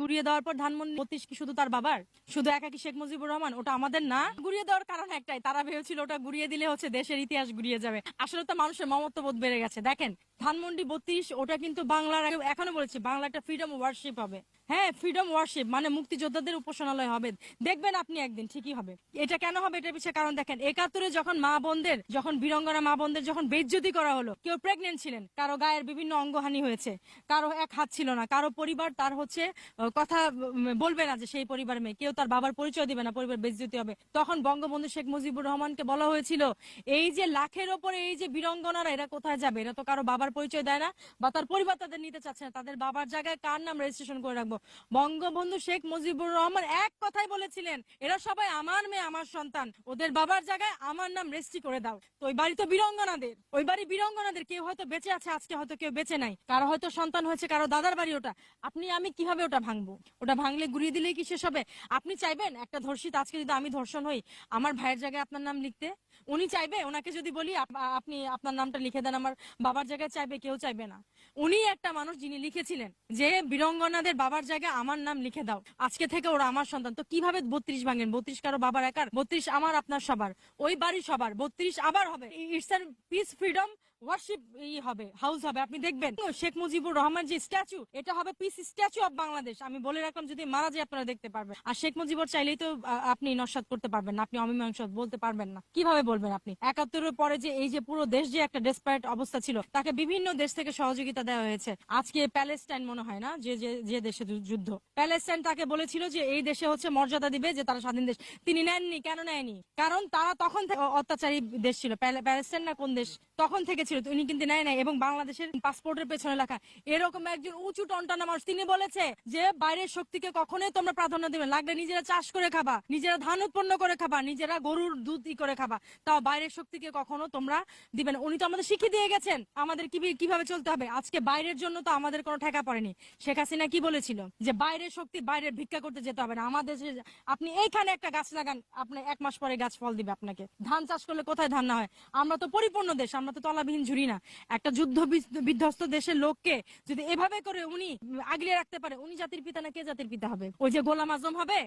গুড়িয়ে দেওয়ার পর ধানমন্ডি 32 কি শুধু তার বাবার, শুধু একাকি শেখ মুজিবুর রহমান? ওটা আমাদের না। গুড়িয়ে দেওয়ার কারণ একটাই, তারা ভেবেছিল ওটা গুড়িয়ে দিলে হচ্ছে দেশের ইতিহাস গুড়িয়ে যাবে। আসলে তো মানুষের মমত্ববোধ বেড়ে গেছে। দেখেন ধানমন্ডি 32 ওটা কিন্তু বাংলার, এখনো বলেছি, বাংলা একটা ফ্রিডম ওয়ার্শিপ হবে। হ্যাঁ, ফ্রিডম ওয়ার্শিপ মানে মুক্তিযোদ্ধাদের উপাসনালয় হবে। দেখবেন আপনি একদিন ঠিকই হবে। এটা কেন হবে, এটার পিছিয়ে কারণ দেখেন। 71-এ যখন মা বোনদের, যখন বীরঙ্গনা মা বোনদের যখন বেইজ্জতি করা হলো, কেউ প্রেগনেন্ট ছিলেন, কারো গায়ের বিভিন্ন অঙ্গহানি হয়েছে, কারো এক হাত ছিল না, কারো পরিবার তার হচ্ছে কথা বলবে না যে সেই পরিবার মেয়ে, কেউ তার বাবার পরিচয় দিবে না, পরিবার বেইজ্জতি হবে। তখন বঙ্গবন্ধু শেখ মুজিবুর রহমানকে বলা হয়েছিল এই যে লাখের ওপরে এই যে বীরঙ্গনারা, এরা কোথায় যাবে? এরা তো কারো বাবার পরিচয় দেয় না, বা তার পরিবার তাদের নিতে চাচ্ছে না, তাদের বাবার জায়গায় কার নাম রেজিস্ট্রেশন করে রাখবো? বঙ্গবন্ধু শেখ মুজিবুর রহমান এক কথাই বলেছিলেন, এরা সবাই আমার মেয়ে, আমার সন্তান, ওদের বাবার জায়গায় আমার নাম রেজিস্ট্রি করে দাও। তো ওই বাড়ি তো বীরঙ্গনাদের, ওই বাড়ি বীরঙ্গনাদের। কেউ হয়তো বেঁচে আছে আজকে, হয়তো কেউ বেঁচে নাই, কারো হয়তো সন্তান হয়েছে, কারো দাদার বাড়ি ওটা। আপনি আমি কিভাবে ওটা ভাঙবো? ওটা ভাঙলে গুড়িয়ে দিলেই কি শেষ হবে? আপনি চাইবেন একটা ধর্ষিত, আজকে যদি আমি ধর্ষণ হই, আমার ভাইয়ের জায়গায় আপনার নাম লিখতে? উনি চাইবে? ওনাকে যদি বলি আপনি আপনার নামটা লিখে দেন আমার বাবার জায়গায়, চাইবে? কেউ চাইবে না। উনি একটা মানুষ যিনি লিখেছিলেন যে বীরঙ্গনাদের বাবার জায়গায় আমার নাম লিখে দাও, আজকে থেকে ওরা আমার সন্তান। তো কিভাবে 32 ভাঙেন? 32 কারো বাবার একার? 32 আমার আপনার সবার, ওই বাড়ি সবার। 32 আবার হবে it's an piece freedom worship হবে, হাউস হবে। আপনি দেখবেন শেখ মুজিবুর রহমান যে স্ট্যাচু, এটা হবে পিস স্ট্যাচু অফ বাংলাদেশ। আমি বলে রাখলাম, যদি মারা যায় আপনারা দেখতে পারবেন। আর শেখ মুজিবুর চাইলেই তো আপনি নস্যাৎ করতে পারবেন না, আপনি অমীমাংস বলতে পারবেন না। কিভাবে বলবেন আপনি? 71-এর পরে যে এই যে পুরো দেশ যে একটা ডেসপারেট অবস্থা ছিল, তাকে বিভিন্ন দেশ থেকে সহযোগিতা দেওয়া হয়েছে। আজকে প্যালেস্টাইন মনে হয় না, যে যে দেশে যুদ্ধ, প্যালেস্টাইন তাকে বলেছিল যে এই দেশে হচ্ছে মর্যাদা দিবে, যে তারা স্বাধীন দেশ। তিনি নেননি। কেন নেয়নি? কারণ তারা তখন থেকে অত্যাচারী দেশ ছিল। প্যালেস্টাইন না কোন দেশ তখন থেকে ছিল, উনি কিন্তু নেয় নাই। এবং বাংলাদেশের পাসপোর্টের পেছনে লেখা এরকম একজন উঁচু টনটানা মানুষ, তিনি বলেছে যে বাইরের শক্তিকে কখনোই তোমরা প্রাধান্য দিবে, লাগলে নিজেরা চাষ করে খাবা, নিজেরা ধান উৎপন্ন করে খাবা, নিজেরা গরুর দুধ করে খাবা, তাও বাইরের শক্তিকে কখনো তোমরা দিবে না। উনি তো আমাদের শিখিয়ে দিয়ে গেছেন আমাদের কিভাবে চলতে হবে। আজকে বাইরের জন্য তো আমাদের কোনো ঠেকা পড়েনি। শেখ হাসিনা কি বলেছিল যে বাইরের শক্তি, বাইরের ভিক্ষা করতে যেতে হবে না আমাদের। আপনি এইখানে একটা গাছ লাগান, আপনি 1 মাস পরে গাছ ফল দিবে আপনাকে। ধান চাষ করলে কোথায় ধান না হয়? আমরা তো পরিপূর্ণ দেশ, আমরা তো তলাবিহীন ঝুড়ি না। একটা যুদ্ধ বিধ্বস্ত দেশের লোককে যদি এভাবে করে উনি আগলে রাখতে পারে, উনি জাতির পিতা না কে জাতির পিতা হবে? ওই যে গোলাম আজম হবে?